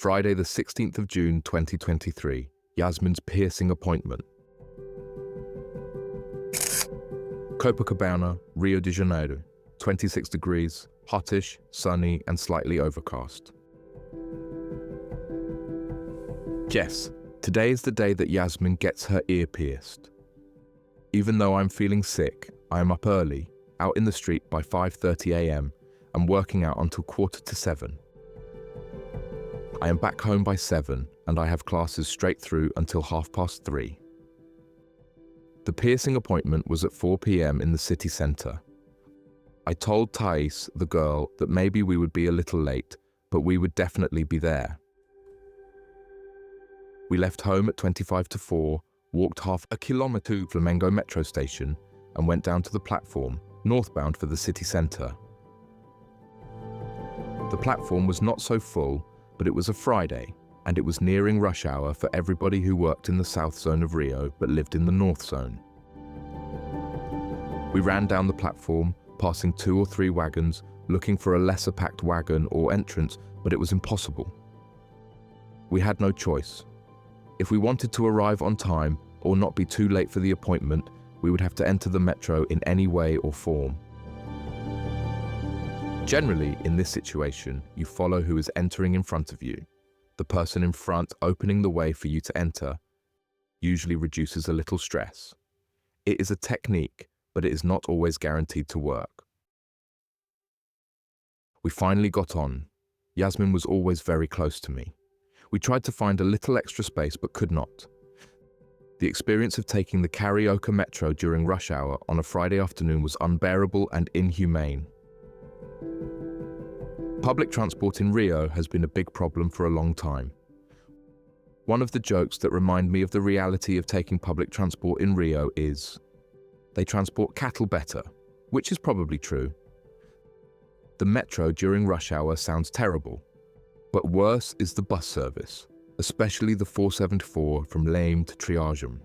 Friday the 16th of June 2023, Yasmin's piercing appointment. Copacabana, Rio de Janeiro, 26 degrees, hottish, sunny and slightly overcast. Yes, today is the day that Yasmin gets her ear pierced. Even though I'm feeling sick, I am up early, out in the street by 5:30 a.m. and working out until 7:15. I am back home by 7 and I have classes straight through until 3:30. The piercing appointment was at 4 p.m. in the city centre. I told Thais, the girl, that maybe we would be a little late, but we would definitely be there. We left home at 4:25, walked half a kilometre to Flamengo metro station and went down to the platform, northbound for the city centre. The platform was not so full, but it was a Friday, and it was nearing rush hour for everybody who worked in the south zone of Rio but lived in the north zone. We ran down the platform, passing 2 or 3 wagons, looking for a lesser packed wagon or entrance, but it was impossible. We had no choice. If we wanted to arrive on time or not be too late for the appointment, we would have to enter the metro in any way or form. Generally, in this situation, you follow who is entering in front of you. The person in front opening the way for you to enter usually reduces a little stress. It is a technique, but it is not always guaranteed to work. We finally got on. Yasmin was always very close to me. We tried to find a little extra space but could not. The experience of taking the Carioca Metro during rush hour on a Friday afternoon was unbearable and inhumane. Public transport in Rio has been a big problem for a long time. One of the jokes that remind me of the reality of taking public transport in Rio is, they transport cattle better, which is probably true. The metro during rush hour sounds terrible, but worse is the bus service, especially the 474 from Leme to Triagem.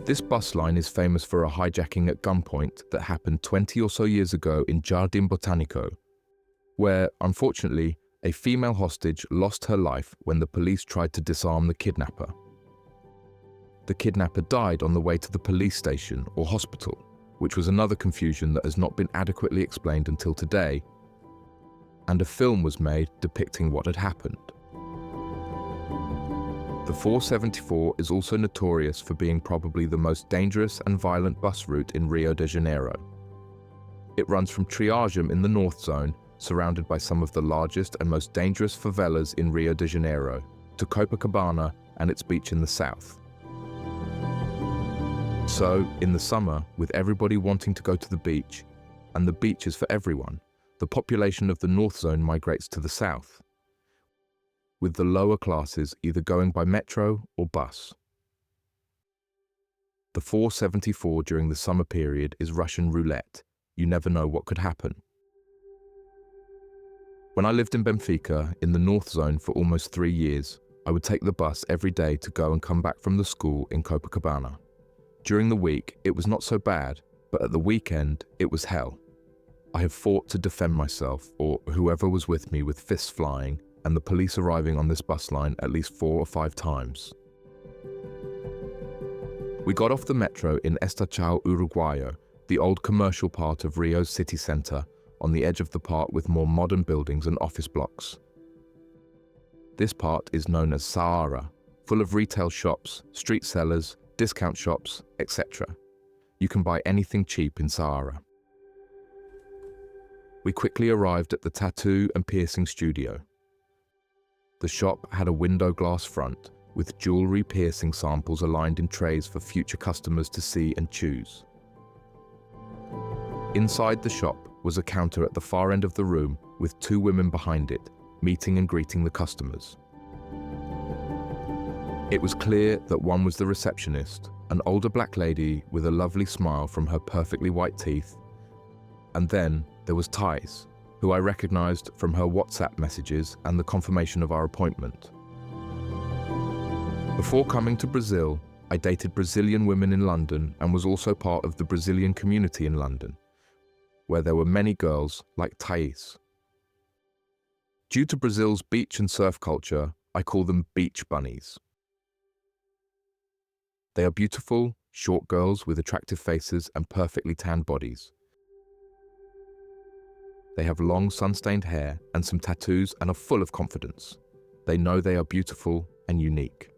This bus line is famous for a hijacking at gunpoint that happened 20 or so years ago in Jardim Botanico, where, unfortunately, a female hostage lost her life when the police tried to disarm the kidnapper. The kidnapper died on the way to the police station or hospital, which was another confusion that has not been adequately explained until today, and a film was made depicting what had happened. The 474 is also notorious for being probably the most dangerous and violent bus route in Rio de Janeiro. It runs from Triagem in the north zone, surrounded by some of the largest and most dangerous favelas in Rio de Janeiro, to Copacabana and its beach in the south. So, in the summer, with everybody wanting to go to the beach, and the beach is for everyone, the population of the north zone migrates to the south, with the lower classes either going by metro or bus. The 474 during the summer period is Russian roulette. You never know what could happen. When I lived in Benfica, in the north zone for almost 3 years, I would take the bus every day to go and come back from the school in Copacabana. During the week, it was not so bad, but at the weekend, it was hell. I have fought to defend myself, or whoever was with me, with fists flying, and the police arriving on this bus line at least 4 or 5 times. We got off the metro in Estação Uruguayo, the old commercial part of Rio's city centre, on the edge of the park with more modern buildings and office blocks. This part is known as Saara, full of retail shops, street sellers, discount shops, etc. You can buy anything cheap in Saara. We quickly arrived at the tattoo and piercing studio. The shop had a window glass front with jewellery piercing samples aligned in trays for future customers to see and choose. Inside the shop was a counter at the far end of the room with 2 women behind it, meeting and greeting the customers. It was clear that one was the receptionist, an older black lady with a lovely smile from her perfectly white teeth, and then there was Thais, who I recognized from her WhatsApp messages and the confirmation of our appointment. Before coming to Brazil, I dated Brazilian women in London and was also part of the Brazilian community in London, where there were many girls like Thais. Due to Brazil's beach and surf culture, I call them beach bunnies. They are beautiful, short girls with attractive faces and perfectly tanned bodies. They have long sun-stained hair and some tattoos and are full of confidence. They know they are beautiful and unique.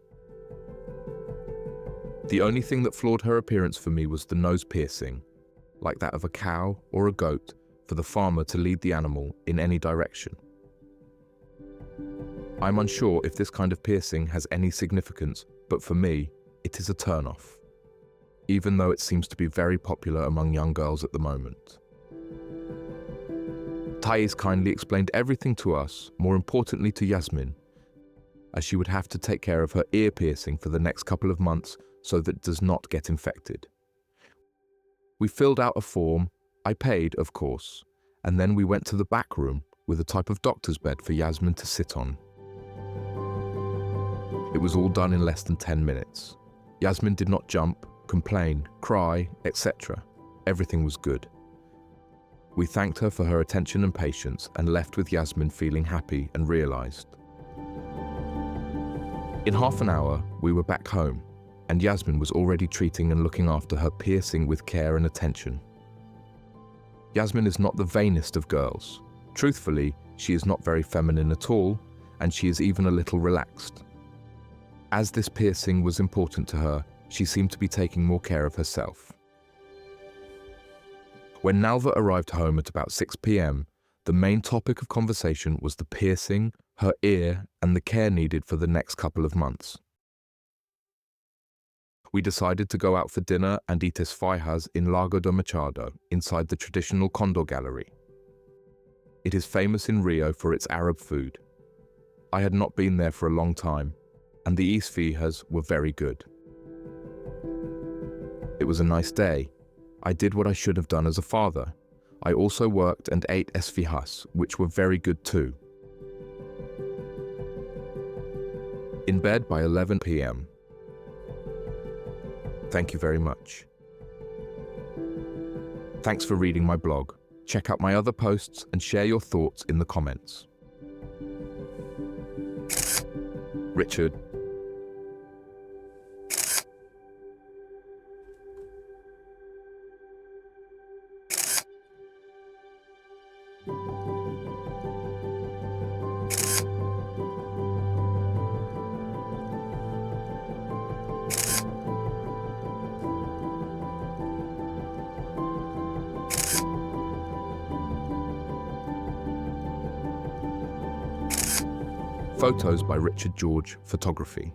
The only thing that flawed her appearance for me was the nose piercing, like that of a cow or a goat, for the farmer to lead the animal in any direction. I'm unsure if this kind of piercing has any significance, but for me, it is a turn-off, even though it seems to be very popular among young girls at the moment. Thais kindly explained everything to us, more importantly to Yasmin, as she would have to take care of her ear piercing for the next couple of months so that it does not get infected. We filled out a form, I paid, of course, and then we went to the back room with a type of doctor's bed for Yasmin to sit on. It was all done in less than 10 minutes. Yasmin did not jump, complain, cry, etc. Everything was good. We thanked her for her attention and patience and left with Yasmin feeling happy and realized. In half an hour, we were back home, and Yasmin was already treating and looking after her piercing with care and attention. Yasmin is not the vainest of girls. Truthfully, she is not very feminine at all, and she is even a little relaxed. As this piercing was important to her, she seemed to be taking more care of herself. When Nalva arrived home at about 6 p.m, the main topic of conversation was the piercing, her ear, and the care needed for the next couple of months. We decided to go out for dinner and eat esfihas in Lago do Machado, inside the traditional Condor Gallery. It is famous in Rio for its Arab food. I had not been there for a long time, and the esfihas were very good. It was a nice day. I did what I should have done as a father. I also worked and ate esfihas, which were very good too. In bed by 11 p.m. Thank you very much. Thanks for reading my blog. Check out my other posts and share your thoughts in the comments. Richard. Photos by Richard George Photography.